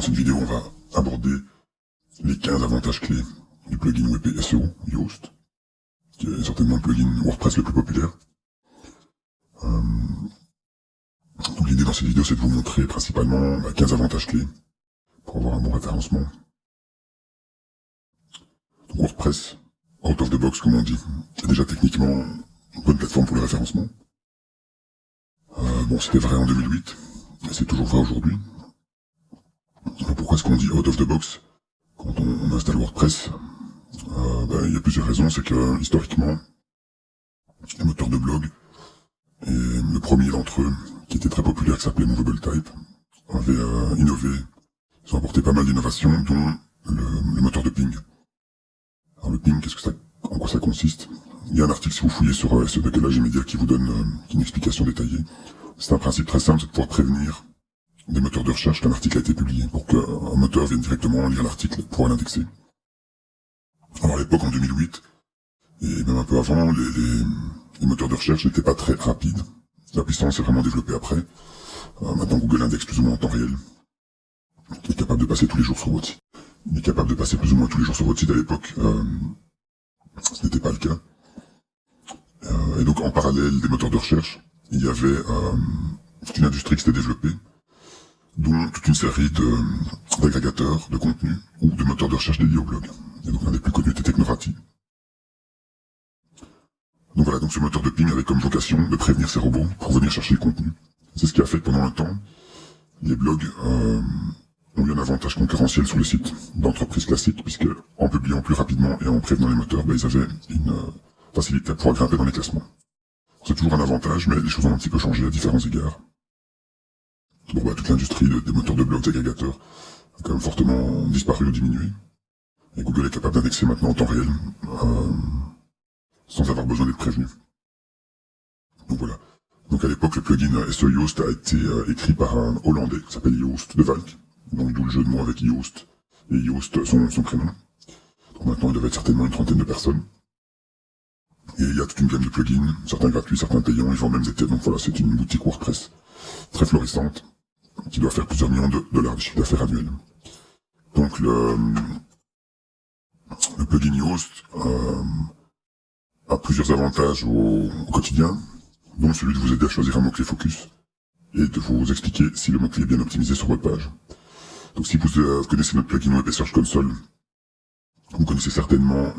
cette vidéo, on va aborder les 15 avantages clés du plugin WP SEO Yoast, qui est certainement le plugin WordPress le plus populaire. Donc l'idée dans cette vidéo, c'est de vous montrer principalement 15 avantages clés pour avoir un bon référencement. Donc WordPress, out of the box comme on dit, est déjà techniquement une bonne plateforme pour le référencement. Bon, c'était vrai en 2008, et c'est toujours vrai aujourd'hui. Pourquoi est-ce qu'on dit out of the box quand on installe WordPress? Il y a plusieurs raisons. C'est que historiquement, les moteurs de blog, et le premier d'entre eux, qui était très populaire, qui s'appelait Movable Type, avait innové. Ils ont apporté pas mal d'innovations, dont le moteur de ping. Alors le ping, en quoi ça consiste? Il y a un article, si vous fouillez sur SEO Décalage Immédiat, qui vous donne une explication détaillée. C'est un principe très simple, c'est de pouvoir prévenir des moteurs de recherche qu'un article a été publié, pour qu'un moteur vienne directement lire l'article pour l'indexer. Alors à l'époque, en 2008, et même un peu avant, les moteurs de recherche n'étaient pas très rapides. La puissance est vraiment développée après. Maintenant, Google indexe plus ou moins en temps réel. Il est capable de passer tous les jours sur votre site. Il est capable de passer plus ou moins tous les jours sur votre site. À l'époque, ce n'était pas le cas. Et donc, en parallèle des moteurs de recherche, il y avait toute une industrie qui s'était développée, dont toute une série d'agrégateurs de contenu ou de moteurs de recherche dédiés au blog. Et donc, l'un des plus connus était Technorati. Donc voilà, donc ce moteur de ping avait comme vocation de prévenir ces robots pour venir chercher le contenu. C'est ce qui a fait que pendant un temps, les blogs ont eu un avantage concurrentiel sur les sites d'entreprises classiques, puisque en publiant plus rapidement et en prévenant les moteurs, ils avaient une facilité à pouvoir grimper dans les classements. C'est toujours un avantage, mais les choses ont un petit peu changé à différents égards. Bon, toute l'industrie des moteurs de blogs agrégateurs a quand même fortement disparu ou diminué. Et Google est capable d'indexer maintenant en temps réel, sans avoir besoin d'être prévenu. Donc voilà. Donc à l'époque, le plugin SEO Yoast a été écrit par un Hollandais qui s'appelle Joost de Valk. Donc d'où le jeu de mots avec Yoast et Yoast son prénom. Donc maintenant, il devait être certainement une trentaine de personnes. Et il y a toute une gamme de plugins, certains gratuits, certains payants, ils vendent même des thèmes. Donc voilà, c'est une boutique WordPress très florissante qui doit faire plusieurs millions de dollars de chiffre d'affaires annuel. Donc le plugin Yoast a plusieurs avantages au quotidien, dont celui de vous aider à choisir un mot-clé focus et de vous expliquer si le mot-clé est bien optimisé sur votre page. Donc si vous connaissez notre plugin WP Search Console, vous connaissez certainement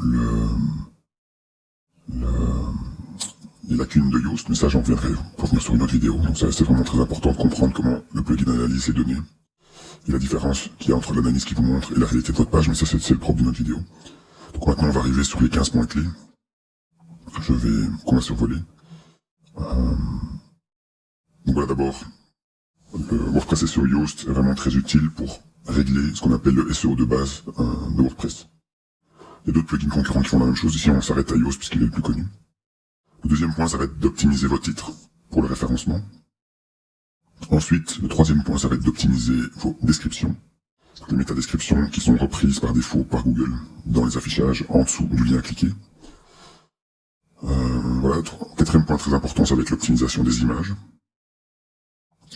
les lacunes de Yoast, mais ça j'en reviendrai pour venir sur une autre vidéo. Donc ça c'est vraiment très important de comprendre comment le plugin analyse les données et la différence qu'il y a entre l'analyse qui vous montre et la réalité de votre page, mais ça c'est le propre de notre vidéo. Donc maintenant on va arriver sur les 15 points clés qu'on va survoler. Donc voilà, d'abord, le WordPress SEO Yoast est vraiment très utile pour régler ce qu'on appelle le SEO de base de WordPress. Il y a d'autres plugins concurrents qui font la même chose. Ici, on s'arrête à Yoast puisqu'il est le plus connu. Le deuxième point, ça va être d'optimiser vos titres pour le référencement. Ensuite, le troisième point, ça va être d'optimiser vos descriptions. Les métadescriptions qui sont reprises par défaut par Google dans les affichages en dessous du lien à cliquer. Voilà, quatrième point très important, ça va être l'optimisation des images.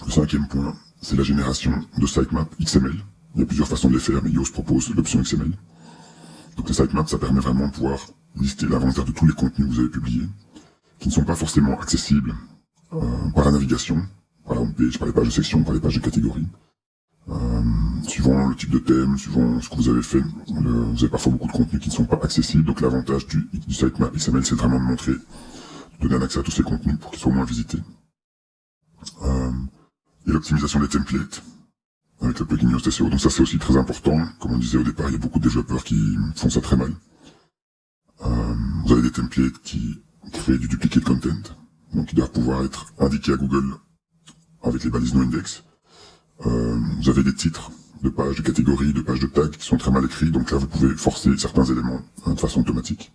Le cinquième point, c'est la génération de sitemaps XML. Il y a plusieurs façons de les faire, mais Yoast propose l'option XML. Donc les sitemaps, ça permet vraiment de pouvoir lister l'inventaire de tous les contenus que vous avez publiés, qui ne sont pas forcément accessibles par la navigation, par la homepage, par les pages de section, par les pages de catégorie. Suivant le type de thème, suivant ce que vous avez fait, vous avez parfois beaucoup de contenus qui ne sont pas accessibles. Donc l'avantage du sitemap XML, c'est vraiment de montrer, de donner un accès à tous ces contenus pour qu'ils soient au moins visités. Et l'optimisation des templates avec le plugin Yoast SEO. Donc ça c'est aussi très important. Comme on disait au départ, il y a beaucoup de développeurs qui font ça très mal. Vous avez des templates qui créent du duplicate content, donc qui doivent pouvoir être indiqués à Google avec les balises no-index. Vous avez des titres de pages de catégories, de pages de tags qui sont très mal écrits, donc là vous pouvez forcer certains éléments de façon automatique.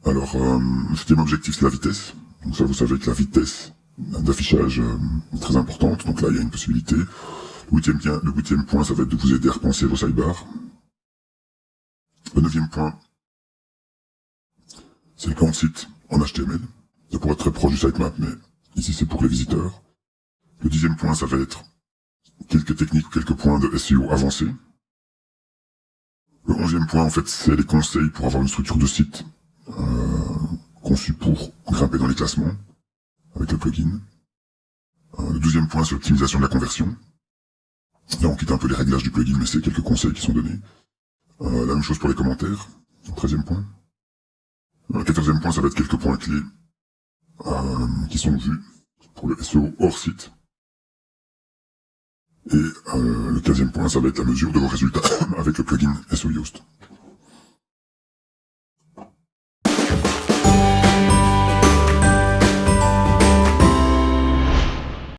Alors, le septième objectif c'est la vitesse. Donc ça vous savez que la vitesse d'affichage est très importante, donc là il y a une possibilité. Le huitième point, ça va être de vous aider à repenser vos sidebars. Le neuvième point, c'est le plan de site en HTML. Ça pourrait être très proche du sitemap, mais ici c'est pour les visiteurs. Le dixième point, ça va être quelques techniques, quelques points de SEO avancés. Le 11e point, en fait, c'est les conseils pour avoir une structure de site conçue pour grimper dans les classements avec le plugin. Le 12e point, c'est l'optimisation de la conversion. Là, on quitte un peu les réglages du plugin, mais c'est quelques conseils qui sont donnés. La même chose pour les commentaires, au 13e point. Le 14e point, ça va être quelques points clés qui sont vus pour le SEO hors site. Et le 15e point, ça va être la mesure de vos résultats avec le plugin SEO Yoast.